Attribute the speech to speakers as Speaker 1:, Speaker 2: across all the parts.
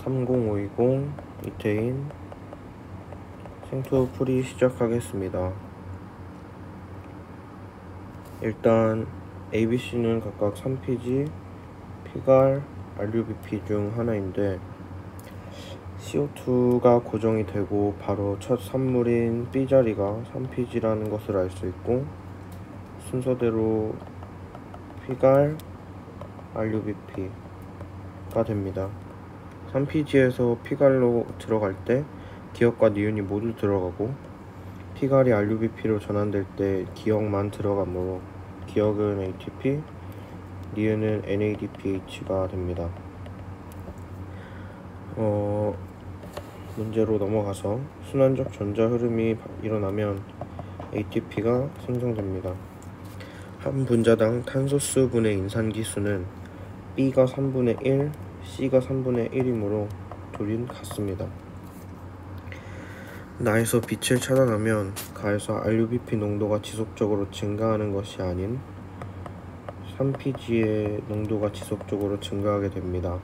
Speaker 1: 30520 이태인 생투 풀이 시작하겠습니다. 일단 ABC는 각각 3피지, 피갈, RUBP 중 하나인데 CO2가 고정이 되고 바로 첫 산물인 B자리가 3피지라는 것을 알 수 있고, 순서대로 피갈, RUBP가 됩니다. 3피지에서 피갈로 들어갈 때 기억과 니은이 모두 들어가고, 피갈이 RUBP로 전환될 때 기억만 들어가므로 기억은 ATP, 니은은 NADPH가 됩니다. 문제로 넘어가서 순환적 전자 흐름이 일어나면 ATP가 생성됩니다. 한 분자당 탄소수 분의 인산기수는 B가 3분의 1, C가 3분의 1이므로 둘은 같습니다. 나에서 빛을 차단하면 가에서 RUBP 농도가 지속적으로 증가하는 것이 아닌 3피지의 농도가 지속적으로 증가하게 됩니다.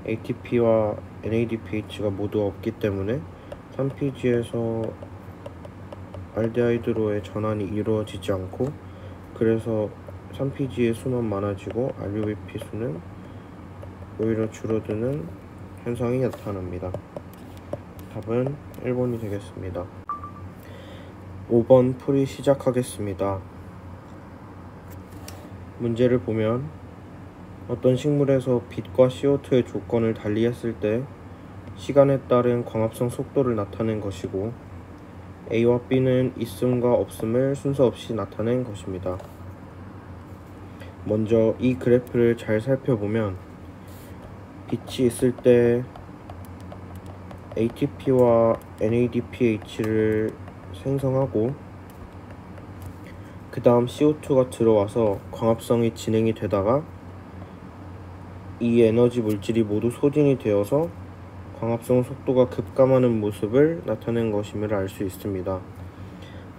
Speaker 1: ATP와 NADPH가 모두 없기 때문에 3피지에서 알데하이드로의 전환이 이루어지지 않고, 그래서 3피지의 수만 많아지고 RUBP 수는 오히려 줄어드는 현상이 나타납니다. 답은 1번이 되겠습니다. 5번 풀이 시작하겠습니다. 문제를 보면 어떤 식물에서 빛과 CO2의 조건을 달리했을 때 시간에 따른 광합성 속도를 나타낸 것이고, A와 B는 있음과 없음을 순서 없이 나타낸 것입니다. 먼저 이 그래프를 잘 살펴보면 빛이 있을 때 ATP와 NADPH를 생성하고, 그 다음 CO2가 들어와서 광합성이 진행이 되다가 이 에너지 물질이 모두 소진이 되어서 광합성 속도가 급감하는 모습을 나타낸 것임을 알 수 있습니다.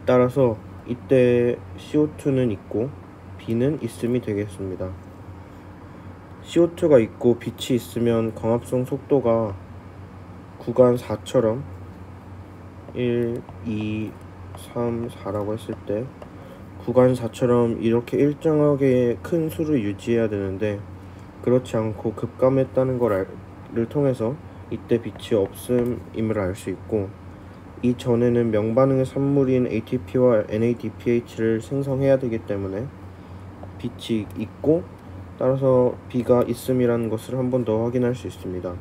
Speaker 1: 따라서 이때 CO2는 있고 B는 있음이 되겠습니다. CO2가 있고 빛이 있으면 광합성 속도가 구간 4처럼 1, 2, 3, 4라고 했을 때 구간 4처럼 이렇게 일정하게 큰 수를 유지해야 되는데, 그렇지 않고 급감했다는 것을 통해서 이때 빛이 없음임을 알 수 있고, 이 전에는 명반응의 산물인 ATP와 NADPH를 생성해야 되기 때문에 빛이 있고, 따라서 B가 있음이라는 것을 한 번 더 확인할 수 있습니다.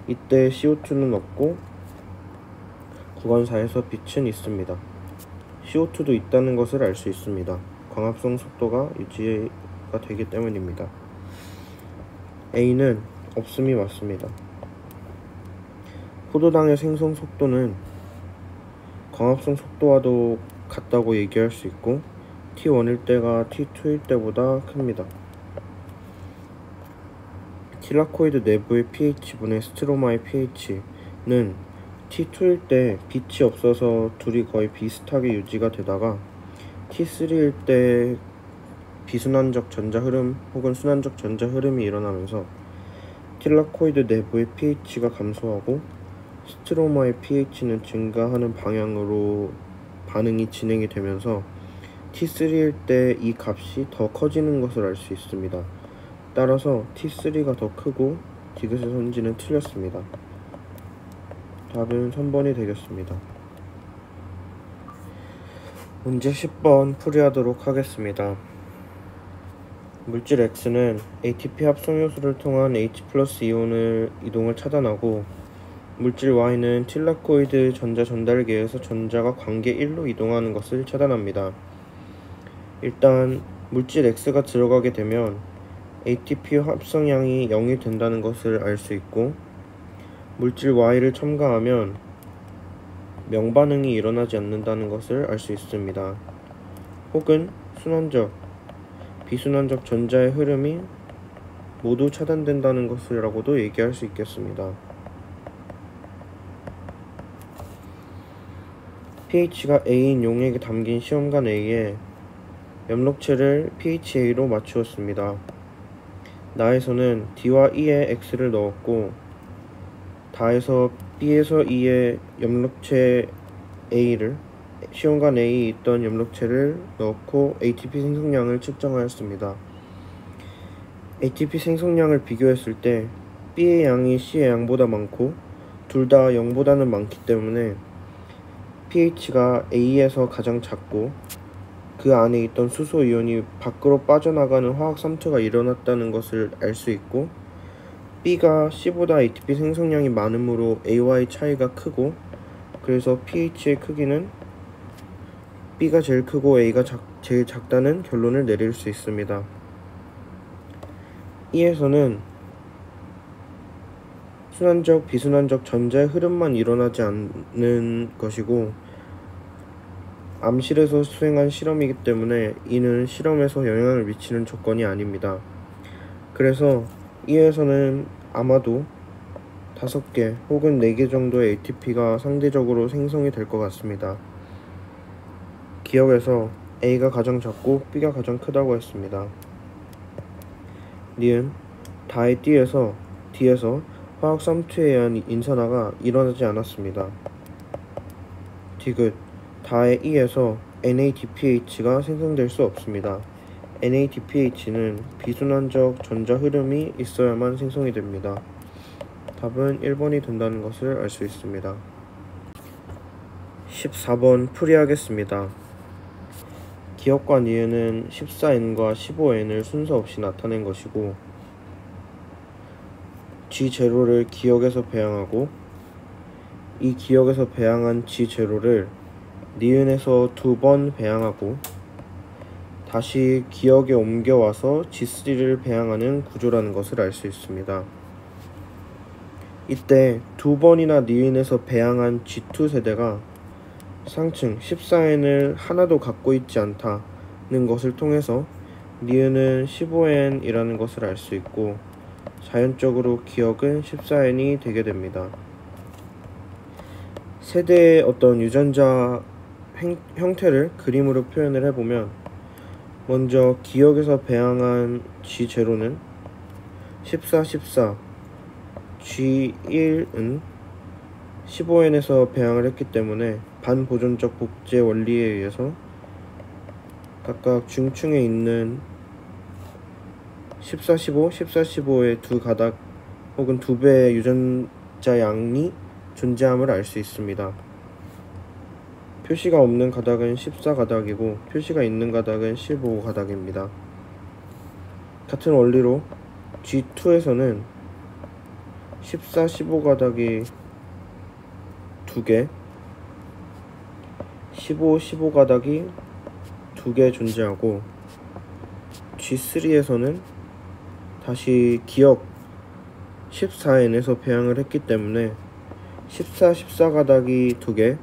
Speaker 1: 이때 CO2는 없고 구간 4에서 빛은 있습니다. CO2도 있다는 것을 알 수 있습니다. 광합성 속도가 유지가 되기 때문입니다. A는 없음이 맞습니다. 포도당의 생성 속도는 광합성 속도와도 같다고 얘기할 수 있고, T1일 때가 T2일 때보다 큽니다. 틸라코이드 내부의 pH분의 스트로마의 pH는 T2일 때 빛이 없어서 둘이 거의 비슷하게 유지가 되다가 T3일 때 비순환적 전자 흐름 혹은 순환적 전자 흐름이 일어나면서 틸라코이드 내부의 pH가 감소하고 스트로마의 pH는 증가하는 방향으로 반응이 진행이 되면서 T3일 때 이 값이 더 커지는 것을 알 수 있습니다. 따라서 T3가 더 크고 디귿의 선지는 틀렸습니다. 답은 3번이 되겠습니다. 문제 10번 풀이하도록 하겠습니다. 물질 X는 ATP 합성효소를 통한 H+ 이온을 이동을 차단하고, 물질 Y는 틸라코이드 전자 전달계에서 전자가 관계 1로 이동하는 것을 차단합니다. 일단 물질 X가 들어가게 되면 ATP 합성량이 0이 된다는 것을 알 수 있고, 물질 Y를 첨가하면 명반응이 일어나지 않는다는 것을 알 수 있습니다. 혹은 순환적, 비순환적 전자의 흐름이 모두 차단된다는 것이라고도 얘기할 수 있겠습니다. pH가 A인 용액에 담긴 시험관 A에 엽록체를 pHA로 맞추었습니다. 나에서는 D와 E에 X를 넣었고, 다해서 B에서 E의 염록체 A를 시험관 A에 있던 염록체를 넣고 ATP 생성량을 측정하였습니다. ATP 생성량을 비교했을 때 B의 양이 C의 양보다 많고 둘 다 0보다는 많기 때문에 pH가 A에서 가장 작고 그 안에 있던 수소 이온이 밖으로 빠져나가는 화학 삼투가 일어났다는 것을 알 수 있고, B가 C보다 ATP 생성량이 많으므로 A와의 차이가 크고, 그래서 pH의 크기는 B가 제일 크고 A가 제일 작다는 결론을 내릴 수 있습니다. 이에서는 순환적, 비순환적 전자의 흐름만 일어나지 않는 것이고 암실에서 수행한 실험이기 때문에 이는 실험에서 영향을 미치는 조건이 아닙니다. 그래서 이에서는 아마도 5개 혹은 4개 정도의 ATP가 상대적으로 생성이 될 것 같습니다. 기억에서 A가 가장 작고 B가 가장 크다고 했습니다. 니은 다의 D에서 화학 삼투에 의한 인산화가 일어나지 않았습니다. 디귿 다의 E에서 NADPH가 생성될 수 없습니다. NADPH는 비순환적 전자 흐름이 있어야만 생성이 됩니다. 답은 1번이 된다는 것을 알 수 있습니다. 14번 풀이하겠습니다. 기억과 니은은 14n과 15n을 순서 없이 나타낸 것이고 G0를 기억에서 배양하고 이 기억에서 배양한 G0를 니은에서 2번 배양하고 다시 기억에 옮겨와서 G3를 배양하는 구조라는 것을 알 수 있습니다. 이때 2번이나 니은에서 배양한 G2 세대가 상층 14n을 하나도 갖고 있지 않다는 것을 통해서 니은은 15n이라는 것을 알 수 있고 자연적으로 기억은 14n이 되게 됩니다. 세대의 어떤 유전자 형태를 그림으로 표현을 해보면 먼저 기억에서 배양한 G0는 14, 14, G1은 15n에서 배양을 했기 때문에 반보존적 복제 원리에 의해서 각각 중층에 있는 14, 15, 14, 15의 두 가닥 혹은 2배의 유전자 양이 존재함을 알 수 있습니다. 표시가 없는 가닥은 14가닥이고 표시가 있는 가닥은 15가닥입니다. 같은 원리로 G2에서는 14, 15가닥이 2개, 15, 15가닥이 2개 존재하고 G3에서는 다시 기억 14n에서 배양을 했기 때문에 14, 14가닥이 2개,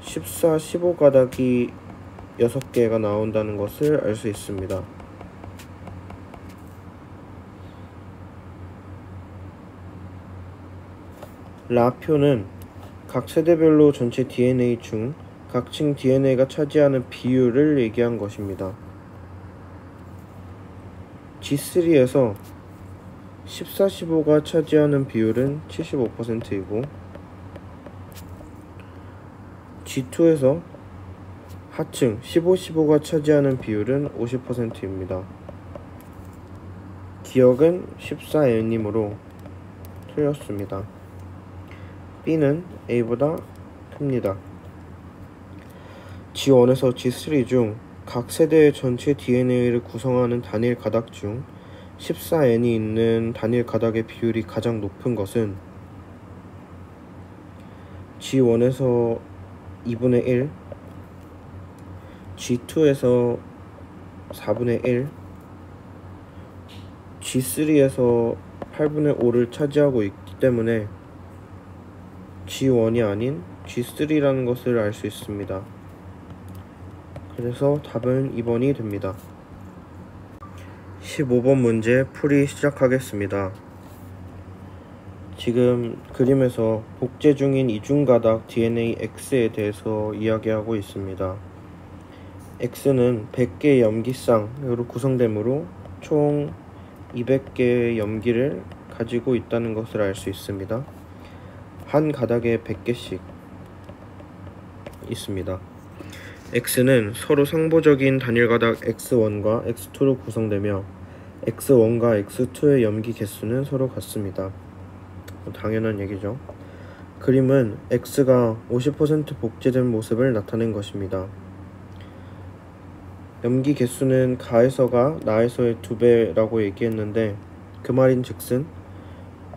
Speaker 1: 14, 15가닥이 6개가 나온다는 것을 알 수 있습니다. 라표는 각 세대별로 전체 DNA 중 각 층 DNA가 차지하는 비율을 얘기한 것입니다. G3에서 14, 15가 차지하는 비율은 75%이고 G2에서 하층 15, 15가 차지하는 비율은 50%입니다. 기억은 14n이므로 틀렸습니다. B는 A보다 큽니다. G1에서 G3 중 각 세대의 전체 DNA를 구성하는 단일 가닥 중 14n이 있는 단일 가닥의 비율이 가장 높은 것은 G1에서 2분의 1, G2에서 4분의 1, G3에서 8분의 5를 차지하고 있기 때문에 G1이 아닌 G3라는 것을 알 수 있습니다. 그래서 답은 2번이 됩니다. 15번 문제 풀이 시작하겠습니다. 지금 그림에서 복제 중인 이중가닥 DNA X에 대해서 이야기하고 있습니다. X는 100개의 염기쌍으로 구성되므로 총 200개의 염기를 가지고 있다는 것을 알 수 있습니다. 한 가닥에 100개씩 있습니다. x는 서로 상보적인 단일 가닥 x1과 x2로 구성되며 x1과 x2의 염기 개수는 서로 같습니다. 당연한 얘기죠. 그림은 x가 50% 복제된 모습을 나타낸 것입니다. 염기 개수는 가에서가 나에서의 2배라고 얘기했는데 그 말인즉슨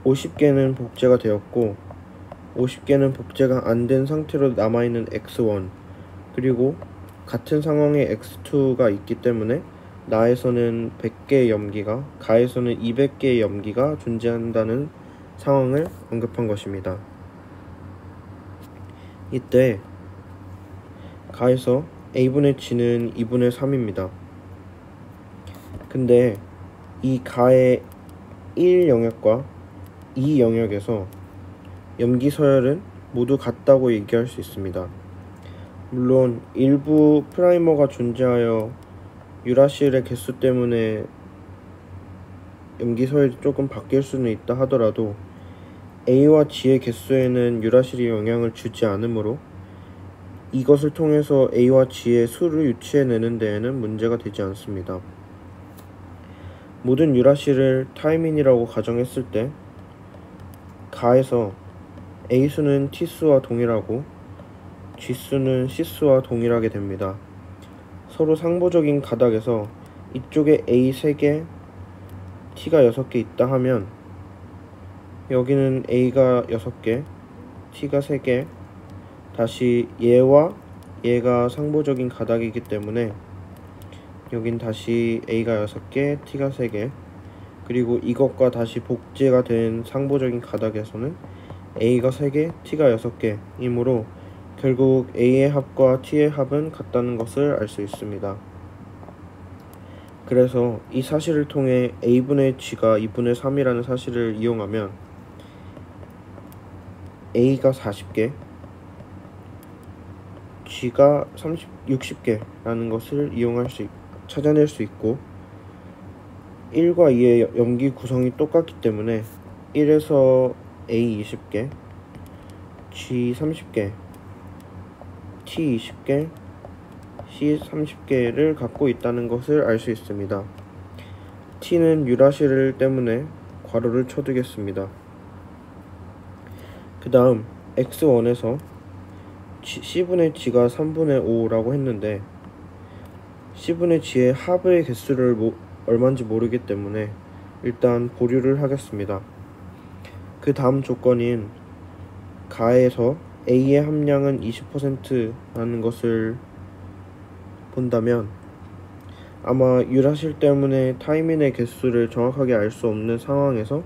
Speaker 1: 50개는 복제가 되었고 50개는 복제가 안 된 상태로 남아있는 x1 그리고 같은 상황에 x2가 있기 때문에 나에서는 100개의 염기가 가에서는 200개의 염기가 존재한다는 상황을 언급한 것입니다. 이때 가에서 a분의 g는 2분의 3입니다. 근데 이 가의 1 영역과 2 영역에서 염기 서열은 모두 같다고 얘기할 수 있습니다. 물론 일부 프라이머가 존재하여 유라실의 개수 때문에 염기 서열이 조금 바뀔 수는 있다 하더라도 A와 G의 개수에는 유라실이 영향을 주지 않으므로 이것을 통해서 A와 G의 수를 유추해내는 데에는 문제가 되지 않습니다. 모든 유라실을 타임인이라고 가정했을 때 가에서 A수는 T수와 동일하고 G수는 C수와 동일하게 됩니다. 서로 상보적인 가닥에서 이쪽에 A 3개, T가 6개 있다 하면 여기는 A가 6개, T가 3개, 다시 얘와 얘가 상보적인 가닥이기 때문에 여긴 다시 A가 6개, T가 3개, 그리고 이것과 다시 복제가 된 상보적인 가닥에서는 A가 3개, T가 6개 이므로 결국 A의 합과 T의 합은 같다는 것을 알 수 있습니다. 그래서 이 사실을 통해 A분의 G가 2분의 3이라는 사실을 이용하면 A가 40개, G가 60개라는 것을 찾아낼 수 있고 1과 2의 염기 구성이 똑같기 때문에 1에서 A 20개, G 30개, T 20개, C 30개를 갖고 있다는 것을 알 수 있습니다. T는 유라실 때문에 괄호를 쳐두겠습니다. 그 다음 x1에서 C분의 G가 3분의 5라고 했는데 C분의 G의 합의 개수를 얼마인지 모르기 때문에 일단 보류를 하겠습니다. 그 다음 조건인 가에서 A의 함량은 20%라는 것을 본다면 아마 유라실 때문에 타임인의 개수를 정확하게 알 수 없는 상황에서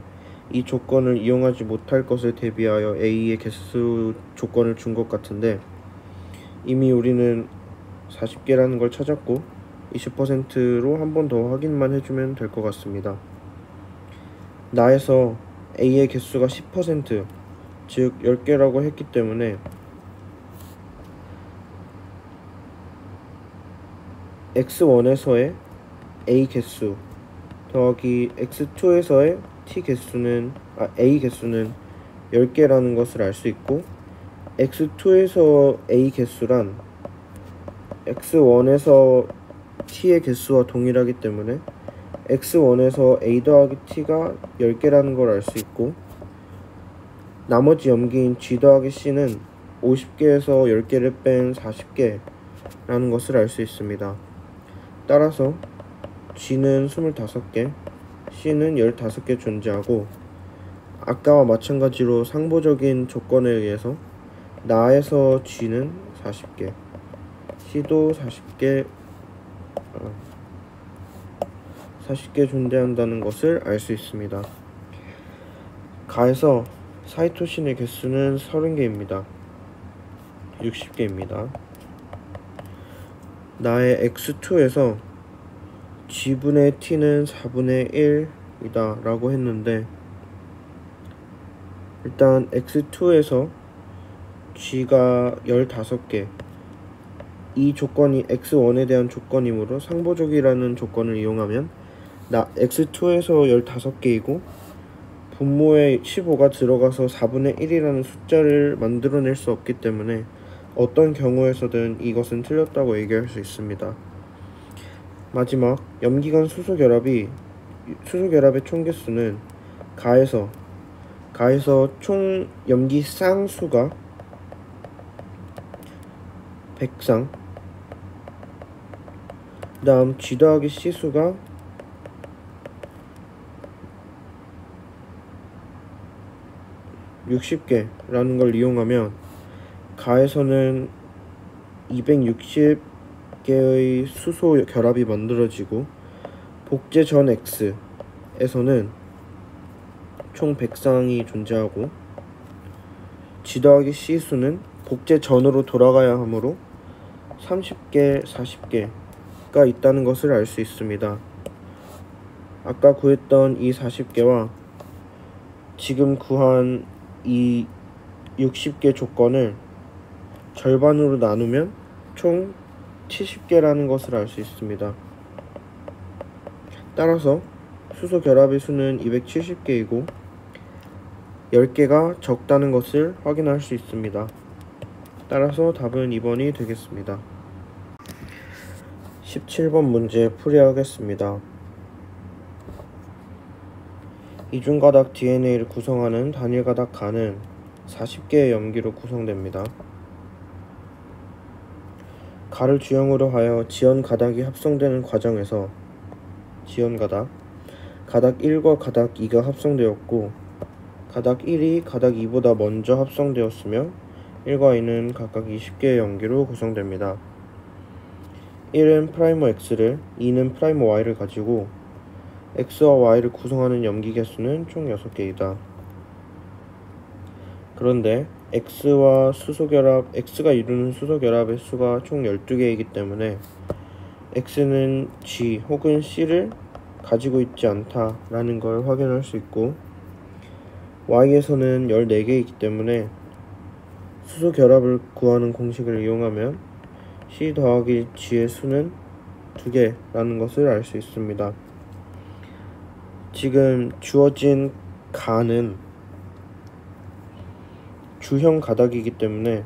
Speaker 1: 이 조건을 이용하지 못할 것을 대비하여 A의 개수 조건을 준 것 같은데 이미 우리는 40개라는 걸 찾았고 20%로 한 번 더 확인만 해주면 될 것 같습니다. 나에서 A의 개수가 10%, 즉 10개라고 했기 때문에 x1에서의 A 개수 더하기 x2에서의 A 개수는 10개라는 것을 알 수 있고 x2에서 A 개수란 x1에서 T의 개수와 동일하기 때문에 x1에서 A 더하기 T가 10개라는 걸 알 수 있고 나머지 염기인 G 더하기 C는 50개에서 10개를 뺀 40개라는 것을 알 수 있습니다. 따라서 G는 25개, C는 15개 존재하고 아까와 마찬가지로 상보적인 조건에 의해서 나에서 G는 40개, C도 40개 존재한다는 것을 알 수 있습니다. 가에서 사이토신의 개수는 30개입니다. 60개입니다. 나의 x2에서 G분의 T는 4분의 1이다 라고 했는데 일단 x2에서 G가 15개 이 조건이 x1에 대한 조건이므로 상보적이라는 조건을 이용하면 x2에서 15개이고 분모에 15가 들어가서 4분의 1이라는 숫자를 만들어낼 수 없기 때문에 어떤 경우에서든 이것은 틀렸다고 얘기할 수 있습니다. 마지막, 염기간 수소결합의 총개수는 가에서 총 염기 쌍수가 100쌍, 그 다음 G 더하기 C수가 60개라는 걸 이용하면 가에서는 260개의 수소 결합이 만들어지고 복제 전 X에서는 총 100쌍이 존재하고 G 더하기 C수는 복제 전으로 돌아가야 하므로 30개, 40개가 있다는 것을 알 수 있습니다. 아까 구했던 이 40개와 지금 구한 이 60개 조건을 절반으로 나누면 총 70개라는 것을 알 수 있습니다. 따라서 수소 결합의 수는 270개이고 10개가 적다는 것을 확인할 수 있습니다. 따라서 답은 2번이 되겠습니다. 17번 문제 풀이하겠습니다. 이중가닥 DNA를 구성하는 단일가닥 간은 40개의 염기로 구성됩니다. 가를 주형으로 하여 지연가닥이 합성되는 과정에서 지연가닥, 가닥 1과 가닥 2가 합성되었고 가닥 1이 가닥 2보다 먼저 합성되었으며 1과 2는 각각 20개의 염기로 구성됩니다. 1은 프라이머 X를, 2는 프라이머 Y를 가지고 X와 Y를 구성하는 염기 개수는 총 6개이다. 그런데 X가 이루는 수소결합의 수가 총 12개이기 때문에 X는 G 혹은 C를 가지고 있지 않다라는 걸 확인할 수 있고 Y에서는 14개이기 때문에 수소결합을 구하는 공식을 이용하면 C 더하기 G의 수는 2개라는 것을 알 수 있습니다. 지금 주어진 가는 주형 가닥이기 때문에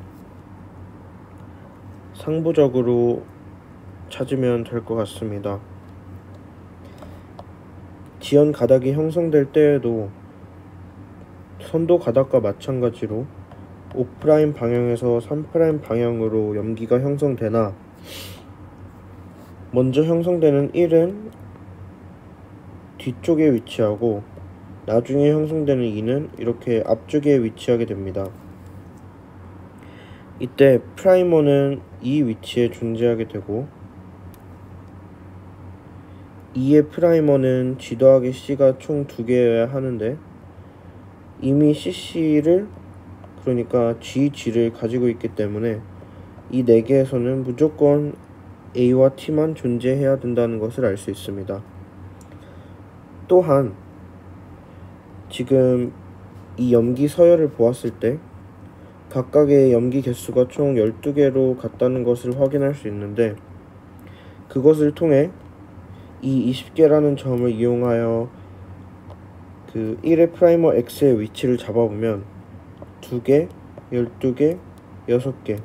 Speaker 1: 상부적으로 찾으면 될 것 같습니다. 지연 가닥이 형성될 때에도 선도 가닥과 마찬가지로 5' 방향에서 3' 방향으로 염기가 형성되나 먼저 형성되는 1은 뒤쪽에 위치하고 나중에 형성되는 2는 이렇게 앞쪽에 위치하게 됩니다. 이때 프라이머는 이 위치에 존재하게 되고 2의 프라이머는 G 더하기 C가 총 2개여야 하는데 이미 CC를 그러니까 GG를 가지고 있기 때문에 이 4개에서는 무조건 A와 T만 존재해야 된다는 것을 알 수 있습니다. 또한 지금 이 염기 서열을 보았을 때 각각의 염기 개수가 총 12개로 같다는 것을 확인할 수 있는데 그것을 통해 이 20개라는 점을 이용하여 그 1의 프라이머 X의 위치를 잡아보면 2개, 12개, 6개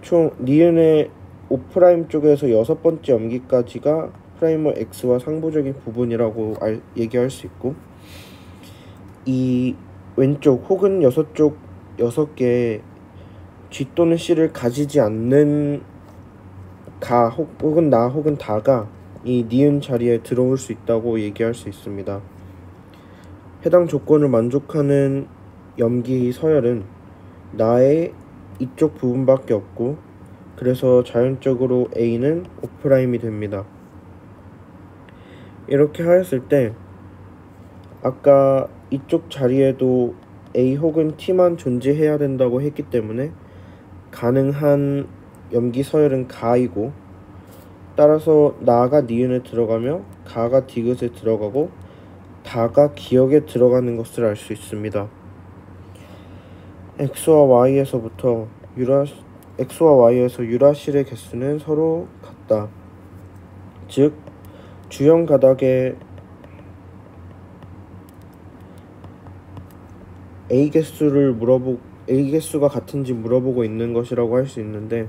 Speaker 1: 총 니은의 5' 쪽에서 6번째 염기까지가 프라이머 X와 상부적인 부분이라고 얘기할 수 있고 이 왼쪽 혹은 6개의 G 또는 C를 가지지 않는 가 혹은 나 혹은 다가 이 니은 자리에 들어올 수 있다고 얘기할 수 있습니다. 해당 조건을 만족하는 염기 서열은 나의 이쪽 부분밖에 없고 그래서 자연적으로 A는 5'이 됩니다. 이렇게 하였을 때 아까 이쪽 자리에도 A 혹은 T만 존재해야 된다고 했기 때문에 가능한 염기 서열은 가이고 따라서 나가 니은에 들어가며 가가 디귿에 들어가고 다가 기역에 들어가는 것을 알 수 있습니다. X와 Y에서 유라실의 개수는 서로 같다. 즉 주형 가닥의 A 개수가 같은지 물어보고 있는 것이라고 할 수 있는데,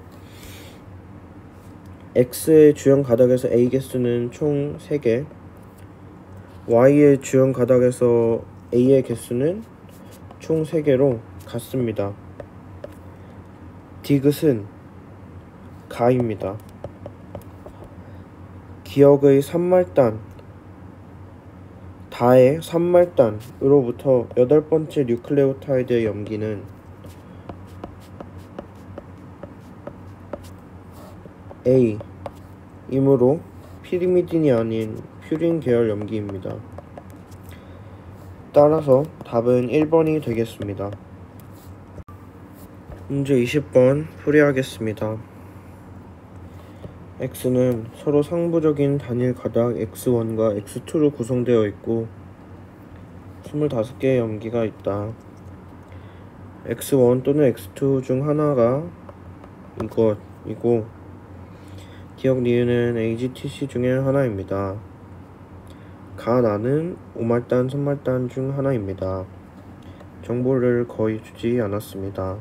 Speaker 1: X의 주형 가닥에서 A 개수는 총 3개, Y의 주형 가닥에서 A의 개수는 총 3개로 같습니다. 디귿은 가입니다. 기억의 3말단, 다의 3말단으로부터 8번째 뉴클레오타이드의 염기는 A 이므로 피리미딘이 아닌 퓨린 계열 염기입니다. 따라서 답은 1번이 되겠습니다. 문제 20번 풀이하겠습니다. X는 서로 상부적인 단일 가닥 X1과 X2로 구성되어 있고 25개의 염기가 있다. X1 또는 X2 중 하나가 이것이고 기억 니은은 AGTC 중에 하나입니다. 가 나는 5말단, 3말단 중 하나입니다. 정보를 거의 주지 않았습니다.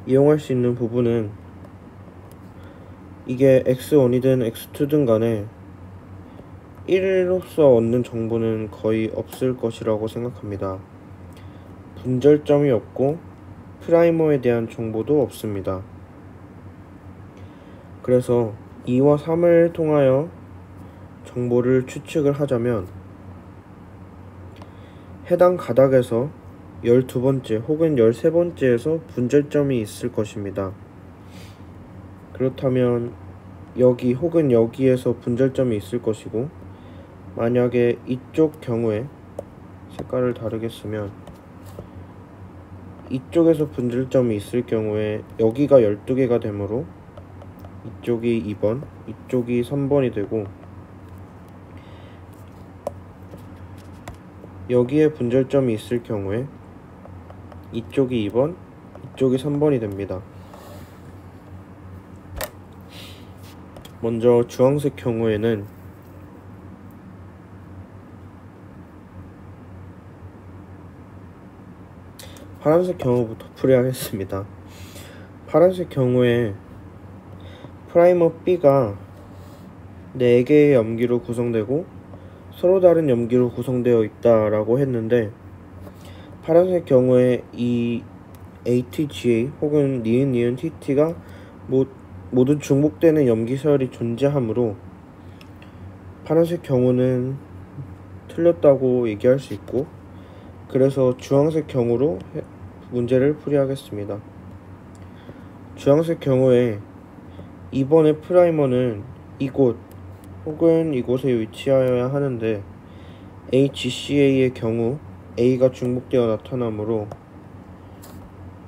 Speaker 1: 이용할 수 있는 부분은 이게 X1이든 X2든 간에 1로서 얻는 정보는 거의 없을 것이라고 생각합니다. 분절점이 없고 프라이머에 대한 정보도 없습니다. 그래서 2와 3을 통하여 정보를 추측을 하자면 해당 가닥에서 12번째 혹은 13번째에서 분절점이 있을 것입니다. 그렇다면 여기 혹은 여기에서 분절점이 있을 것이고, 만약에 이쪽 경우에 색깔을 다르게 쓰면 이쪽에서 분절점이 있을 경우에 여기가 12개가 되므로 이쪽이 2번, 이쪽이 3번이 되고, 여기에 분절점이 있을 경우에 이쪽이 2번, 이쪽이 3번이 됩니다. 먼저 주황색 경우에는 파란색 경우부터 풀이하겠습니다. 파란색 경우에 프라이머 B가 4개의 염기로 구성되고 서로 다른 염기로 구성되어 있다라고 했는데, 파란색 경우에 이 ATGA 혹은 니은 TT가 모두 중복되는 염기 서열이 존재하므로 파란색 경우는 틀렸다고 얘기할 수 있고, 그래서 주황색 경우로 문제를 풀이하겠습니다. 주황색 경우에 이번의 프라이머는 이곳 혹은 이곳에 위치하여야 하는데 HCA의 경우 A가 중복되어 나타나므로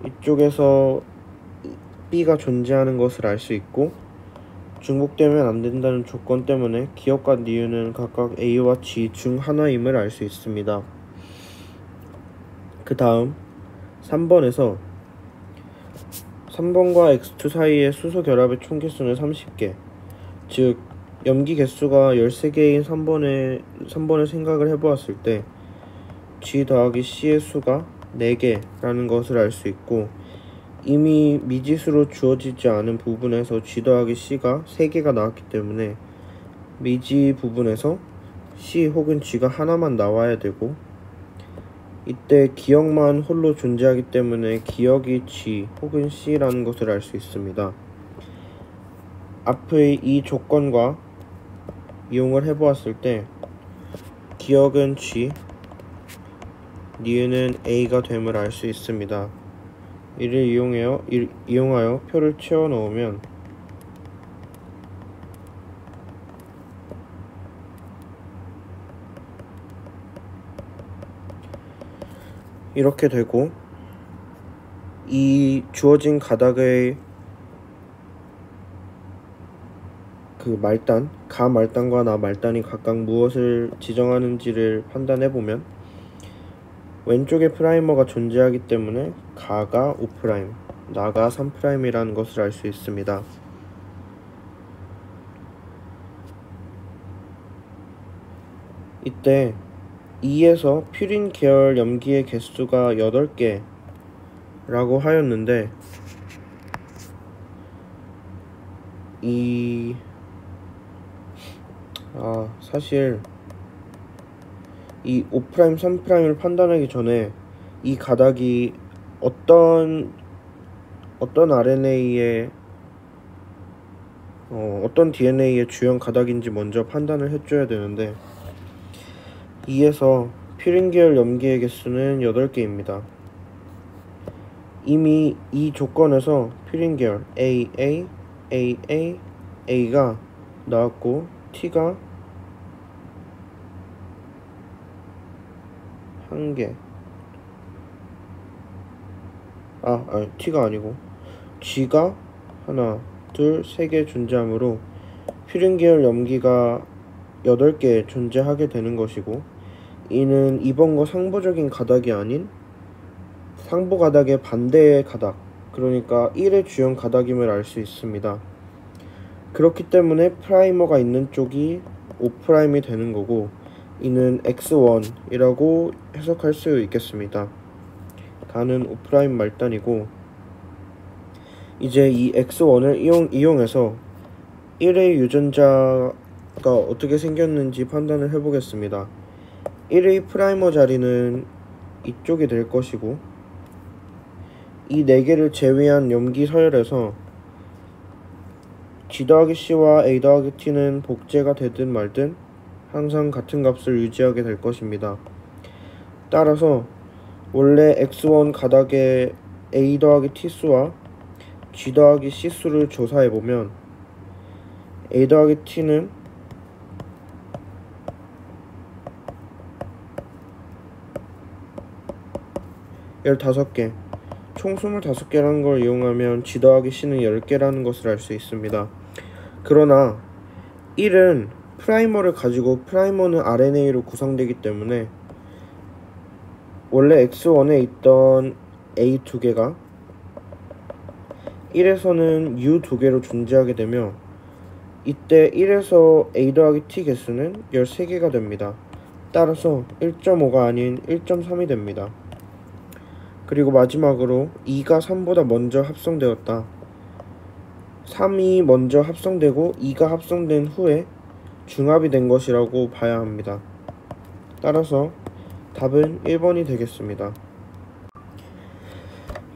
Speaker 1: 이쪽에서 B가 존재하는 것을 알 수 있고, 중복되면 안 된다는 조건 때문에 기억과 니은은 각각 A와 G 중 하나임을 알 수 있습니다. 그 다음 3번에서 3번과 X2 사이의 수소 결합의 총 개수는 30개, 즉 염기 개수가 13개인 3번을 생각을 해보았을 때 G 더하기 C의 수가 4개라는 것을 알 수 있고, 이미 미지수로 주어지지 않은 부분에서 G 더하기 C가 3개가 나왔기 때문에 미지 부분에서 C 혹은 G가 하나만 나와야 되고, 이때 기억만 홀로 존재하기 때문에 기억이 G 혹은 C라는 것을 알 수 있습니다. 앞의 이 조건과 이용을 해보았을 때 기억은 G, 니은은 A가 됨을 알 수 있습니다. 이를 이용하여 표를 채워 넣으면 이렇게 되고, 이 주어진 가닥의 그 말단, 가 말단과 나 말단이 각각 무엇을 지정하는지를 판단해보면 왼쪽에 프라이머가 존재하기 때문에 가가 5', 나가 3'이라는 것을 알 수 있습니다. 이때 2에서 퓨린 계열 염기의 개수가 8개 라고 하였는데, 사실 이 5', 3'을 판단하기 전에 이 가닥이 어떤 RNA의 어떤 DNA의 주연 가닥인지 먼저 판단을 해줘야 되는데, 2에서 퓨린 계열 염기의 개수는 8개입니다. 이미 이 조건에서 퓨린 계열 A가 나왔고, T가 1개. T가 아니고 G가 하나, 둘, 3개 존재하므로 퓨린 계열 염기가 8개 존재하게 되는 것이고, 이는 2번과 상보적인 가닥이 아닌 상보 가닥의 반대의 가닥, 그러니까 1의 주연 가닥임을 알 수 있습니다. 그렇기 때문에 프라이머가 있는 쪽이 5'이 되는 거고, 이는 X1이라고 해석할 수 있겠습니다. 가는 5' 말단이고, 이제 이 X1을 이용해서 1의 유전자가 어떻게 생겼는지 판단을 해보겠습니다. 1의 프라이머 자리는 이쪽이 될 것이고, 이 4개를 제외한 염기 서열에서 G 더하기 C와 A 더하기 T는 복제가 되든 말든 항상 같은 값을 유지하게 될 것입니다. 따라서 원래 X1 가닥의 A 더하기 T 수와 G 더하기 C 수를 조사해보면 A 더하기 T는 15개, 총 25개라는 걸 이용하면 G 더하기 C는 10개라는 것을 알 수 있습니다. 그러나 1은 프라이머를 가지고, 프라이머는 RNA로 구성되기 때문에 원래 X1에 있던 A 2개가 1에서는 U 2개로 존재하게 되며, 이때 1에서 A 더하기 T 개수는 13개가 됩니다. 따라서 1.5가 아닌 1.3이 됩니다. 그리고 마지막으로 2가 3보다 먼저 합성되었다. 3이 먼저 합성되고 2가 합성된 후에 중합이 된 것이라고 봐야 합니다. 따라서 답은 1번이 되겠습니다.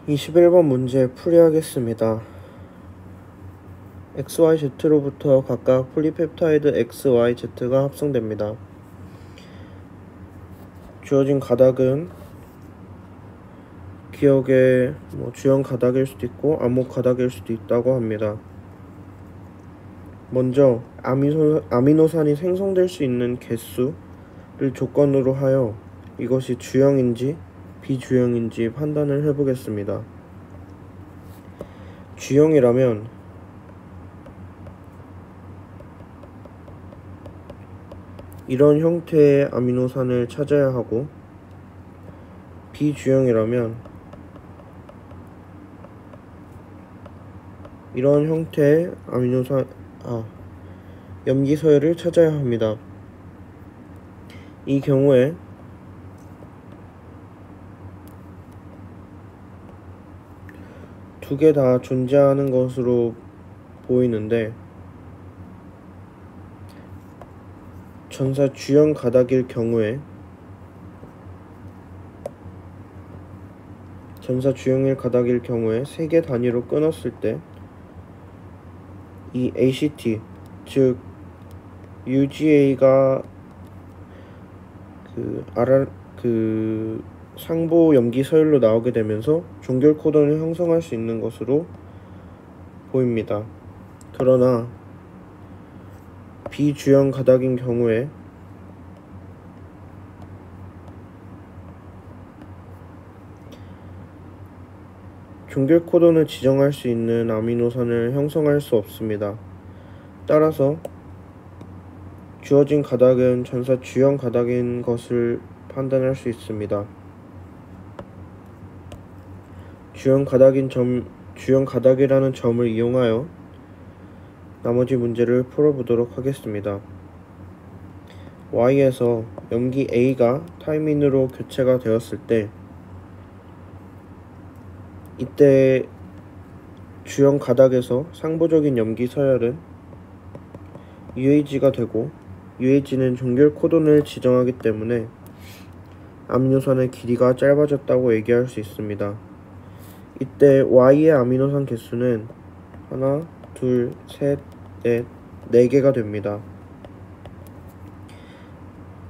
Speaker 1: 21번 문제 풀이하겠습니다. XYZ로부터 각각 폴리펩타이드 XYZ가 합성됩니다. 주어진 가닥은 기억의 주연 가닥일 수도 있고 암호 가닥일 수도 있다고 합니다. 먼저 아미노산이 생성될 수 있는 개수를 조건으로 하여 이것이 주형인지 비주형인지 판단을 해보겠습니다. 주형이라면 이런 형태의 아미노산을 찾아야 하고, 비주형이라면 이런 형태의 염기 서열을 찾아야 합니다. 이 경우에 두 개 다 존재하는 것으로 보이는데, 전사 주형 가닥일 경우에 가닥일 경우에 3개 단위로 끊었을 때 이 ACT, 즉 UGA가 상보 염기 서열로 나오게 되면서 종결 코던을 형성할 수 있는 것으로 보입니다. 그러나 비주형 가닥인 경우에 종결 코던을 지정할 수 있는 아미노산을 형성할 수 없습니다. 따라서 주어진 가닥은 전사 주형 가닥인 것을 판단할 수 있습니다. 주형 가닥이라는 점을 이용하여 나머지 문제를 풀어보도록 하겠습니다. Y에서 염기 A가 타이민으로 교체가 되었을 때 이때 주형 가닥에서 상부적인 염기 서열은 UAG가 되고 UAG는 종결 코돈을 지정하기 때문에 아미노산의 길이가 짧아졌다고 얘기할 수 있습니다. 이때 Y의 아미노산 개수는 하나, 둘, 셋, 넷, 4개가 됩니다.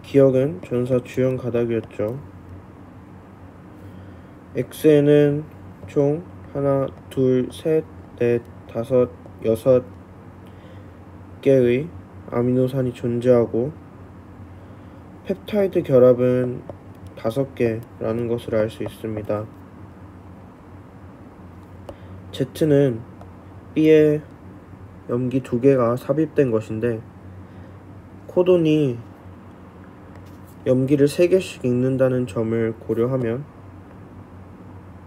Speaker 1: 기억은 전사 주형 가닥이었죠. X에는 총 하나, 둘, 셋, 넷, 다섯, 6개의 아미노산이 존재하고 펩타이드 결합은 5개라는 것을 알 수 있습니다. Z는 B에 염기 2개가 삽입된 것인데 코돈이 염기를 3개씩 읽는다는 점을 고려하면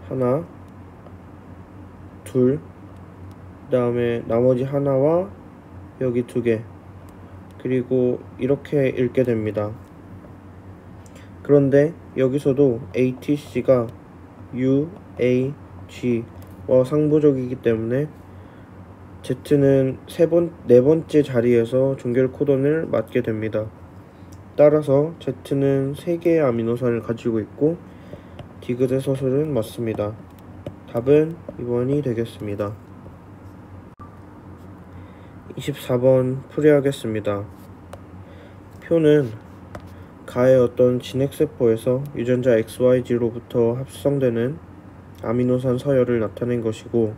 Speaker 1: 하나, 둘, 그 다음에 나머지 하나와 여기 2개, 그리고 이렇게 읽게 됩니다. 그런데 여기서도 ATC가 UAG와 상부적이기 때문에 Z는 네 번째 자리에서 종결 코돈을 맞게 됩니다. 따라서 Z는 3개의 아미노산을 가지고 있고 디귿의 서술은 맞습니다. 답은 2번이 되겠습니다. 24번 풀이하겠습니다. 표는 가의 어떤 진핵세포에서 유전자 XYG로부터 합성되는 아미노산 서열을 나타낸 것이고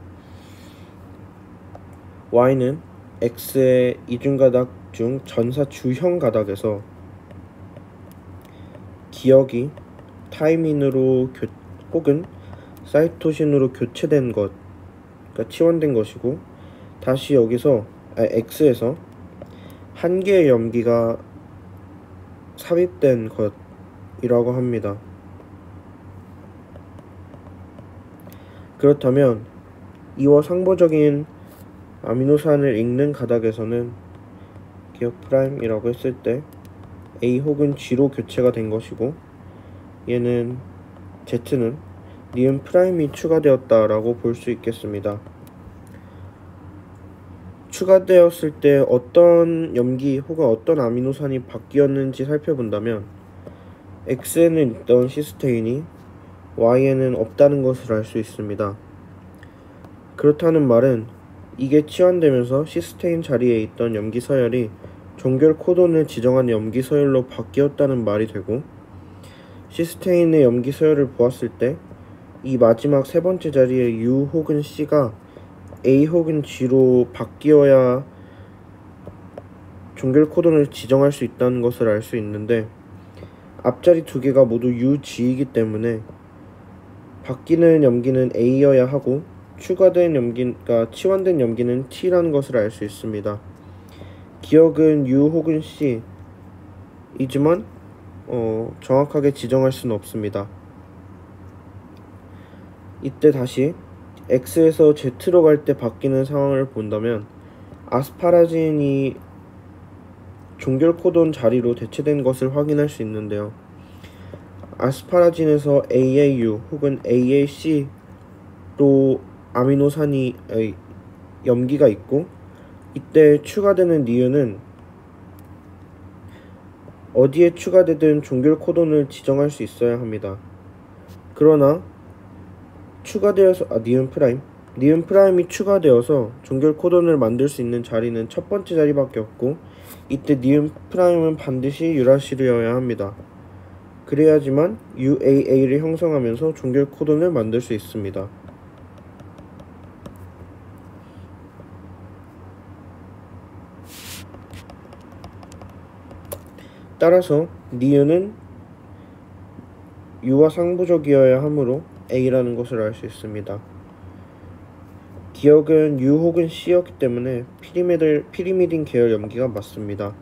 Speaker 1: Y는 X의 이중가닥 중 전사 주형 가닥에서 기억이 타이민으로 혹은 사이토신으로 교체된 것, 그러니까 치환된 것이고 다시 여기서 X에서 한 개의 염기가 삽입된 것이라고 합니다. 그렇다면 이와 상부적인 아미노산을 읽는 가닥에서는 기억 프라임이라고 했을 때 A 혹은 G로 교체가 된 것이고 얘는 Z는 니은 프라임이 추가되었다라고 볼 수 있겠습니다. 추가되었을 때 어떤 염기 혹은 어떤 아미노산이 바뀌었는지 살펴본다면 X에는 있던 시스테인이 Y에는 없다는 것을 알 수 있습니다. 그렇다는 말은 이게 치환되면서 시스테인 자리에 있던 염기 서열이 종결 코돈을 지정한 염기 서열로 바뀌었다는 말이 되고 시스테인의 염기 서열을 보았을 때 이 마지막 세 번째 자리에 U 혹은 C가 A 혹은 G로 바뀌어야 종결 코돈을 지정할 수 있다는 것을 알 수 있는데 앞자리 2개가 모두 UG이기 때문에 바뀌는 염기는 A여야 하고 추가된 염기가 치환된 염기는 T라는 것을 알 수 있습니다. 기억은 U 혹은 C 이지만 정확하게 지정할 수는 없습니다. 이때 다시 X에서 Z로 갈 때 바뀌는 상황을 본다면 아스파라진이 종결 코돈 자리로 대체된 것을 확인할 수 있는데요. 아스파라진에서 AAU 혹은 AAC로 아미노산이 염기가 있고 이때 추가되는 니은은 어디에 추가되든 종결 코돈을 지정할 수 있어야 합니다. 그러나 추가되어서 니은 프라임이 추가되어서 종결 코돈을 만들 수 있는 자리는 첫 번째 자리밖에 없고 이때 니은 프라임은 반드시 유라실이어야 합니다. 그래야지만 UAA를 형성하면서 종결 코돈을 만들 수 있습니다. 따라서 니은은 U와 상부적이어야 하므로 A라는 것을 알 수 있습니다. 기억은 U 혹은 C였기 때문에 피리미딘 계열 염기가 맞습니다.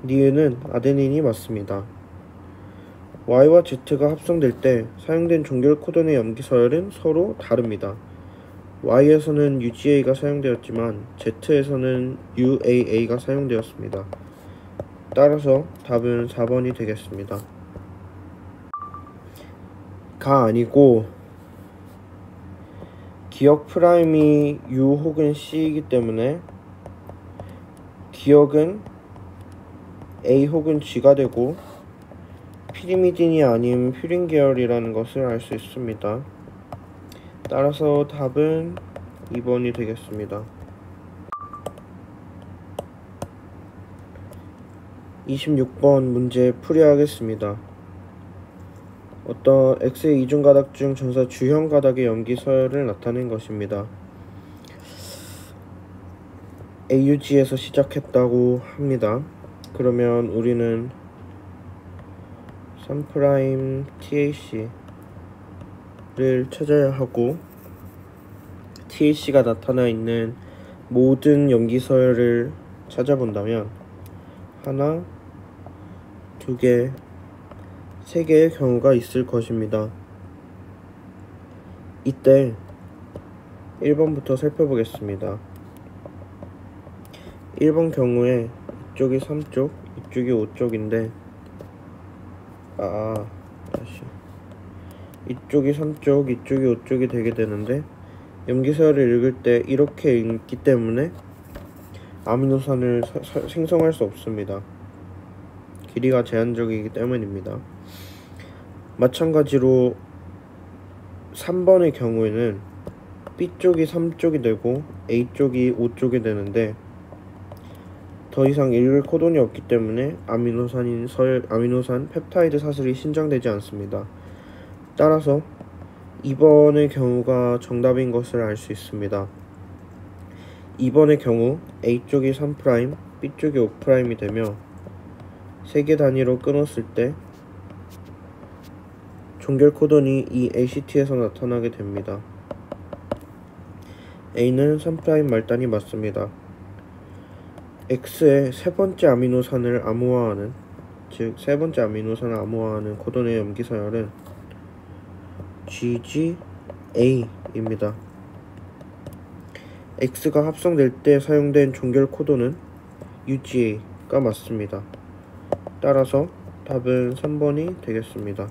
Speaker 1: 니은은 아데닌이 맞습니다. Y와 Z가 합성될 때 사용된 종결 코돈의 염기 서열은 서로 다릅니다. Y에서는 UGA가 사용되었지만 Z에서는 UAA가 사용되었습니다. 따라서 답은 4번이 되겠습니다. 가 아니고 기억 프라임이 U 혹은 C이기 때문에 기억은 A 혹은 G가 되고 피리미딘이 아닌 퓨린 계열이라는 것을 알 수 있습니다. 따라서 답은 2번이 되겠습니다. 26번 문제 풀이하겠습니다. 어떤 X의 이중가닥 중 전사 주형 가닥의 염기 서열을 나타낸 것입니다. AUG에서 시작했다고 합니다. 그러면 우리는 3' TAC를 찾아야 하고 TAC가 나타나 있는 모든 염기 서열을 찾아본다면 하나, 두 개, 세 개의 경우가 있을 것입니다. 이때 1번부터 살펴보겠습니다. 1번 경우에 이쪽이 3쪽, 이쪽이 5쪽인데 이쪽이 3쪽, 이쪽이 5쪽이 되게 되는데 염기서열을 읽을 때 이렇게 읽기 때문에 아미노산을 생성할 수 없습니다. 길이가 제한적이기 때문입니다. 마찬가지로 3번의 경우에는 B쪽이 3쪽이 되고 A쪽이 5쪽이 되는데 더 이상 읽을 코돈이 없기 때문에 아미노산 펩타이드 사슬이 신장되지 않습니다. 따라서 2번의 경우가 정답인 것을 알 수 있습니다. 2번의 경우 A쪽이 3', B쪽이 5'이 되며 3개 단위로 끊었을 때 종결 코돈이 이 ACT에서 나타나게 됩니다. A는 3' 말단이 맞습니다. X의 세 번째 아미노산을 암호화하는 코돈의 염기 서열은 GGA입니다. X가 합성될 때 사용된 종결 코돈은 UGA가 맞습니다. 따라서 답은 3번이 되겠습니다.